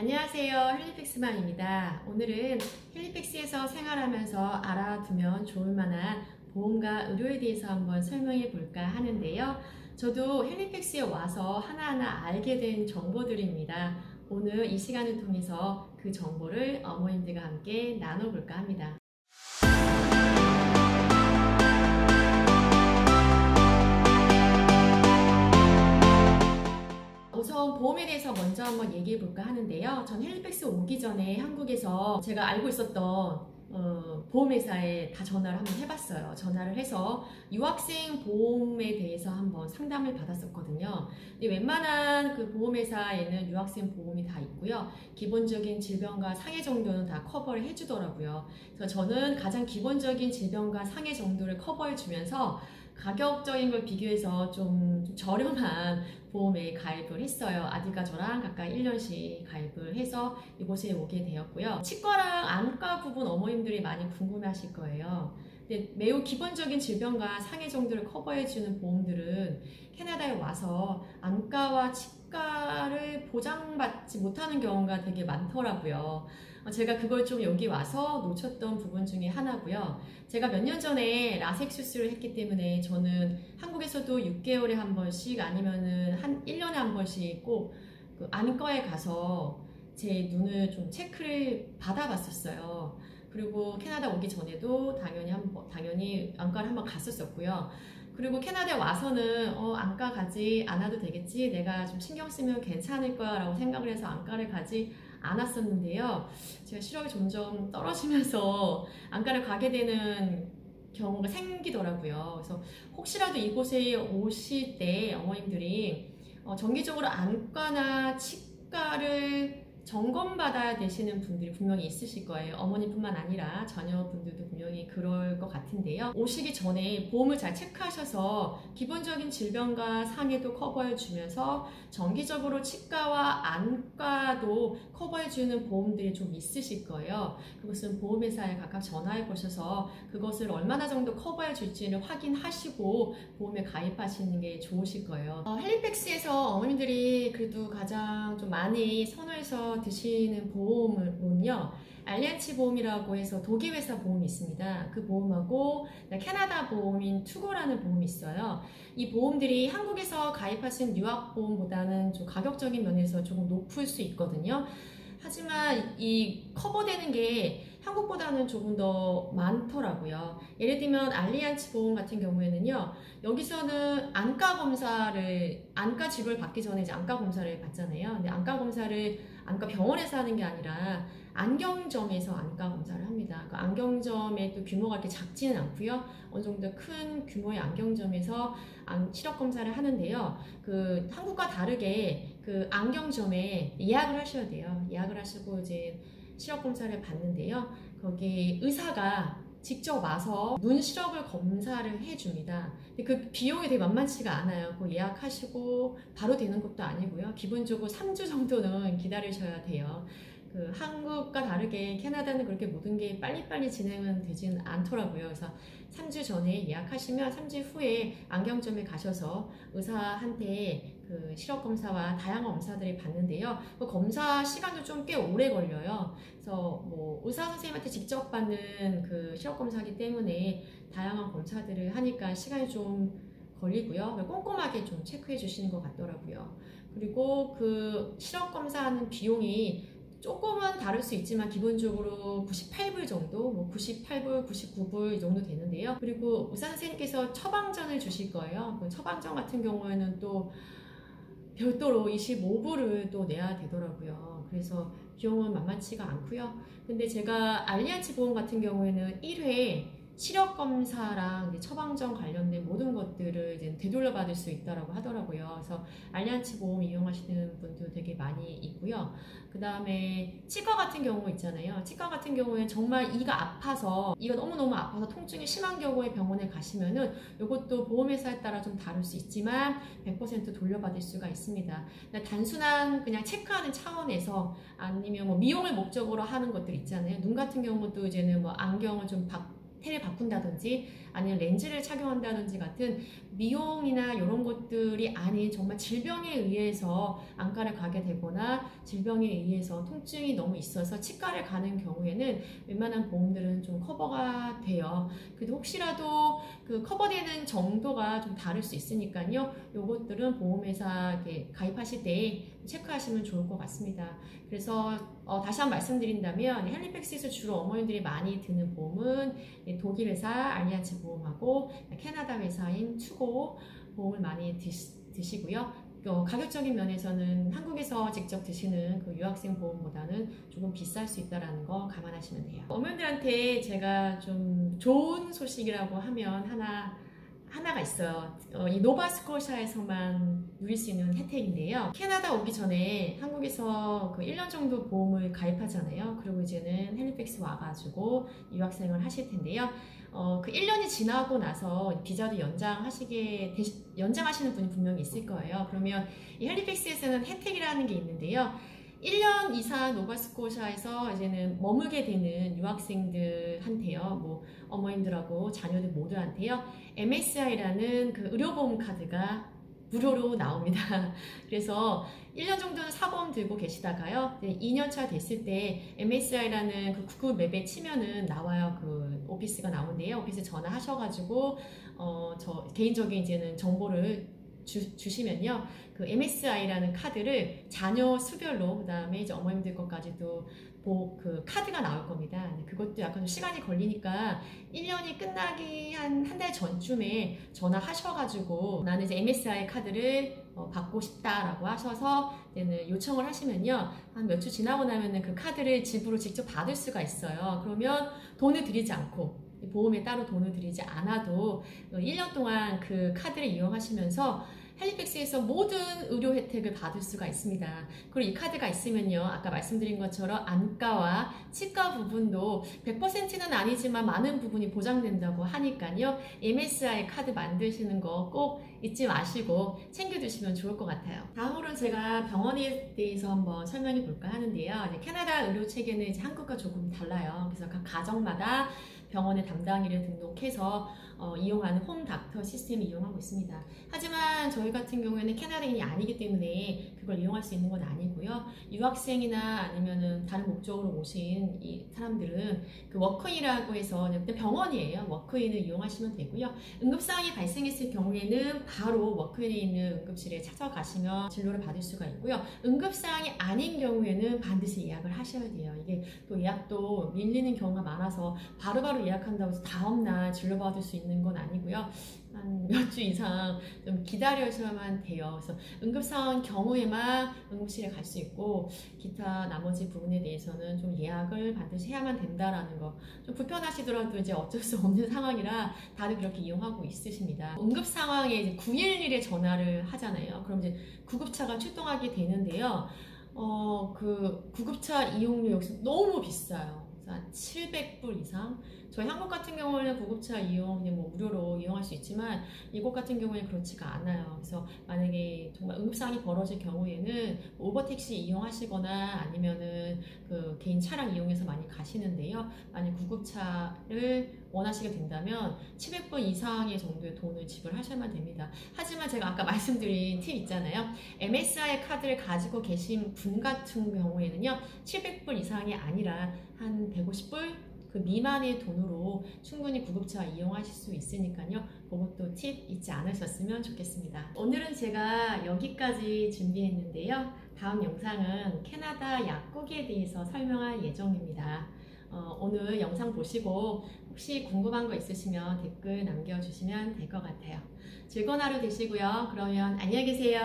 안녕하세요. 헬리팩스맘입니다. 오늘은 헬리팩스에서 생활하면서 알아두면 좋을 만한 보험과 의료에 대해서 한번 설명해 볼까 하는데요. 저도 헬리팩스에 와서 하나하나 알게 된 정보들입니다. 오늘 이 시간을 통해서 그 정보를 어머님들과 함께 나눠볼까 합니다. 우선 보험에 대해서 먼저 한번 얘기해 볼까 하는데요. 전 헬리팩스 오기 전에 한국에서 제가 알고 있었던 보험회사에 다 전화를 한번 해봤어요. 전화를 해서 유학생 보험에 대해서 한번 상담을 받았었거든요. 근데 웬만한 그 보험회사에는 유학생 보험이 다 있고요. 기본적인 질병과 상해 정도는 다 커버를 해주더라고요. 그래서 저는 가장 기본적인 질병과 상해 정도를 커버해 주면서 가격적인 걸 비교해서 좀 저렴한 보험에 가입을 했어요. 아들과 저랑 각각 1년씩 가입을 해서 이곳에 오게 되었고요. 치과랑 안과 부분 어머님들이 많이 궁금해 하실 거예요. 근데 매우 기본적인 질병과 상해 정도를 커버해주는 보험들은 캐나다에 와서 안과와 치과를 보장받지 못하는 경우가 되게 많더라고요. 제가 그걸 좀 여기 와서 놓쳤던 부분 중에 하나고요. 제가 몇 년 전에 라섹 수술을 했기 때문에 저는 한국에서도 6개월에 한 번씩 아니면은 한 1년에 한 번씩 꼭 그 안과에 가서 제 눈을 좀 체크를 받아봤었어요. 그리고 캐나다 오기 전에도 당연히 안과를 한번 갔었었고요. 그리고 캐나다에 와서는 안과 가지 않아도 되겠지, 내가 좀 신경 쓰면 괜찮을 거야 라고 생각을 해서 안과를 가지 않았었는데요. 제가 시력이 점점 떨어지면서 안과를 가게 되는 경우가 생기더라고요. 그래서 혹시라도 이곳에 오실 때 어머님들이 정기적으로 안과나 치과를 점검받아야 되시는 분들이 분명히 있으실 거예요. 어머니뿐만 아니라 자녀분들도 분명히 그럴 것 같은데요. 오시기 전에 보험을 잘 체크하셔서 기본적인 질병과 상해도 커버해 주면서 정기적으로 치과와 안과도 커버해 주는 보험들이 좀 있으실 거예요. 그것은 보험회사에 각각 전화해 보셔서 그것을 얼마나 정도 커버해 줄지를 확인하시고 보험에 가입하시는 게 좋으실 거예요. 헬리팩스에서 어머님들이 그래도 가장 좀 많이 선호해서 드시는 보험은요, 알리안츠 보험이라고 해서 독일 회사 보험이 있습니다. 그 보험하고 캐나다 보험인 투고라는 보험이 있어요. 이 보험들이 한국에서 가입하신 유학보험보다는 좀 가격적인 면에서 조금 높을 수 있거든요. 하지만 이 커버되는 게 한국보다는 조금 더 많더라고요. 예를 들면 알리안츠 보험 같은 경우에는요, 여기서는 안과 진료를 받기 전에 이제 안과 검사를 받잖아요. 근데 안과 검사를 안과 병원에서 하는 게 아니라 안경점에서 안과 검사를 합니다. 그 안경점의 또 규모가 이렇게 작지는 않고요. 어느 정도 큰 규모의 안경점에서 시력 검사를 하는데요. 그 한국과 다르게 그 안경점에 예약을 하셔야 돼요. 예약을 하시고 이제 시력 검사를 받는데요. 거기 의사가 직접 와서 눈 시력을 검사를 해줍니다. 근데 그 비용이 되게 만만치가 않아요. 그 예약하시고 바로 되는 것도 아니고요. 기본적으로 3주 정도는 기다리셔야 돼요. 그 한국과 다르게 캐나다는 그렇게 모든 게 빨리빨리 진행은 되진 않더라고요. 그래서 3주 전에 예약하시면 3주 후에 안경점에 가셔서 의사한테 그 시력 검사와 다양한 검사들을 받는데요. 그 검사 시간도 좀 꽤 오래 걸려요. 그래서 뭐 의사 선생님한테 직접 받는 그 시력 검사이기 때문에 다양한 검사들을 하니까 시간이 좀 걸리고요. 꼼꼼하게 좀 체크해 주시는 것 같더라고요. 그리고 그 시력 검사하는 비용이 조금은 다를 수 있지만 기본적으로 98불 정도, 뭐 98불, 99불 이 정도 되는데요. 그리고 의사 선생님께서 처방전을 주실 거예요. 그 처방전 같은 경우에는 또 별도로 25불을 또 내야 되더라고요. 그래서 비용은 만만치가 않고요. 근데 제가 알리안츠 보험 같은 경우에는 1회 시력 검사랑 처방전 관련된 모든 것들을 이제 되돌려 받을 수 있다고 하더라고요. 그래서 알리안츠 보험 이용하시는 분도 되게 많이 있고요. 그 다음에 치과 같은 경우 있잖아요. 치과 같은 경우에는 정말 이가 너무너무 아파서 통증이 심한 경우에 병원에 가시면은 이것도 보험회사에 따라 좀 다를 수 있지만 100% 돌려받을 수가 있습니다. 단순한 그냥 체크하는 차원에서 아니면 뭐 미용을 목적으로 하는 것들 있잖아요. 눈 같은 경우도 이제는 뭐 안경을 좀 테를 바꾼다든지 아니면 렌즈를 착용한다든지 같은 미용이나 이런 것들이 아닌 정말 질병에 의해서 안과를 가게 되거나 질병에 의해서 통증이 너무 있어서 치과를 가는 경우에는 웬만한 보험들은 좀 커버가 돼요. 그래도 혹시라도 그 커버되는 정도가 좀 다를 수 있으니까요. 요것들은 보험회사에 가입하실 때 체크하시면 좋을 것 같습니다. 그래서 다시 한번 말씀드린다면 헬리팩스에서 주로 어머님들이 많이 드는 보험은 독일 회사 알리안츠 보험하고 캐나다 회사인 투고 보험을 많이 드시고요. 가격적인 면에서는 한국에서 직접 드시는 그 유학생 보험보다는 조금 비쌀 수 있다는 거 감안하시면 돼요. 어머님들한테 제가 좀 좋은 소식이라고 하면 하나가 있어요. 이 노바스코샤에서만 누릴 수 있는 혜택인데요. 캐나다 오기 전에 한국에서 그 1년 정도 보험을 가입하잖아요. 그리고 이제는 헬리팩스 와가지고 유학생을 하실 텐데요. 그 1년이 지나고 나서 비자도 연장하시는 분이 분명히 있을 거예요. 그러면 이 헬리팩스에서는 혜택이라는 게 있는데요. 1년 이상 노바스코샤에서 이제는 머물게 되는 유학생들한테요, 뭐 어머님들하고 자녀들 모두한테요, MSI라는 그 의료보험 카드가 무료로 나옵니다. 그래서 1년 정도는 사보험 들고 계시다가요, 2년차 됐을 때 MSI라는 그 구글 맵에 치면은 나와요. 그 오피스가 나오는데요. 오피스 전화하셔가지고 저 개인적인 이제는 정보를 주시면요, 그 MSI라는 카드를 자녀 수별로, 그 다음에 이제 어머님들 것까지도 그 카드가 나올 겁니다. 그것도 약간 좀 시간이 걸리니까 1년이 끝나기 한 달 전쯤에 전화하셔가지고 나는 이제 MSI 카드를 받고 싶다라고 하셔서 이제는 요청을 하시면요, 한 몇 주 지나고 나면은 그 카드를 집으로 직접 받을 수가 있어요. 그러면 돈을 들이지 않고, 보험에 따로 돈을 들이지 않아도 1년 동안 그 카드를 이용하시면서 헬리팩스에서 모든 의료 혜택을 받을 수가 있습니다. 그리고 이 카드가 있으면요, 아까 말씀드린 것처럼 안과와 치과 부분도 100%는 아니지만 많은 부분이 보장된다고 하니까요, MSI 카드 만드시는 거 꼭 잊지 마시고 챙겨두시면 좋을 것 같아요. 다음으로는 제가 병원에 대해서 한번 설명해 볼까 하는데요. 이제 캐나다 의료 체계는 이제 한국과 조금 달라요. 그래서 각 가정마다 병원의 담당의를 등록해서 이용하는 홈 닥터 시스템을 이용하고 있습니다. 하지만 저희 같은 경우에는 캐나다인이 아니기 때문에 그걸 이용할 수 있는 건 아니고요. 유학생이나 아니면은 다른 목적으로 오신 이 사람들은 그 워크인이라고 해서 병원이에요. 워크인을 이용하시면 되고요. 응급사항이 발생했을 경우에는 바로 워크인에 있는 응급실에 찾아가시면 진료를 받을 수가 있고요. 응급사항이 아닌 경우에는 반드시 예약을 하셔야 돼요. 이게 또 예약도 밀리는 경우가 많아서 바로바로 예약한다고 해서 다음날 진료받을 수 있는 건 아니고요. 한 몇 주 이상 좀 기다려야만 돼요. 그래서 응급상황 경우에만 응급실에 갈 수 있고, 기타 나머지 부분에 대해서는 좀 예약을 반드시 해야만 된다라는 거. 좀 불편하시더라도 이제 어쩔 수 없는 상황이라 다들 그렇게 이용하고 있으십니다. 응급 상황에 이제 911에 전화를 하잖아요. 그럼 이제 구급차가 출동하게 되는데요. 그 구급차 이용료 역시 너무 비싸요. 한 700불 이상. 저희 한국 같은 경우에는 구급차 이용 뭐 무료로 이용할 수 있지만 이곳 같은 경우에는 그렇지가 않아요. 그래서 만약에 정말 응급사항이 벌어질 경우에는 오버택시 이용하시거나 아니면은 그 개인 차량 이용해서 많이 가시는데요. 만약 구급차를 원하시게 된다면 700불 이상의 정도의 돈을 지불하셔야만 됩니다. 하지만 제가 아까 말씀드린 팁 있잖아요. MSI 카드를 가지고 계신 분 같은 경우에는요, 700불 이상이 아니라 한 150불 그 미만의 돈으로 충분히 구급차 이용하실 수 있으니까요. 그것도 팁 잊지 않으셨으면 좋겠습니다. 오늘은 제가 여기까지 준비했는데요. 다음 영상은 캐나다 약국에 대해서 설명할 예정입니다. 오늘 영상 보시고 혹시 궁금한 거 있으시면 댓글 남겨주시면 될 것 같아요. 즐거운 하루 되시고요. 그러면 안녕히 계세요.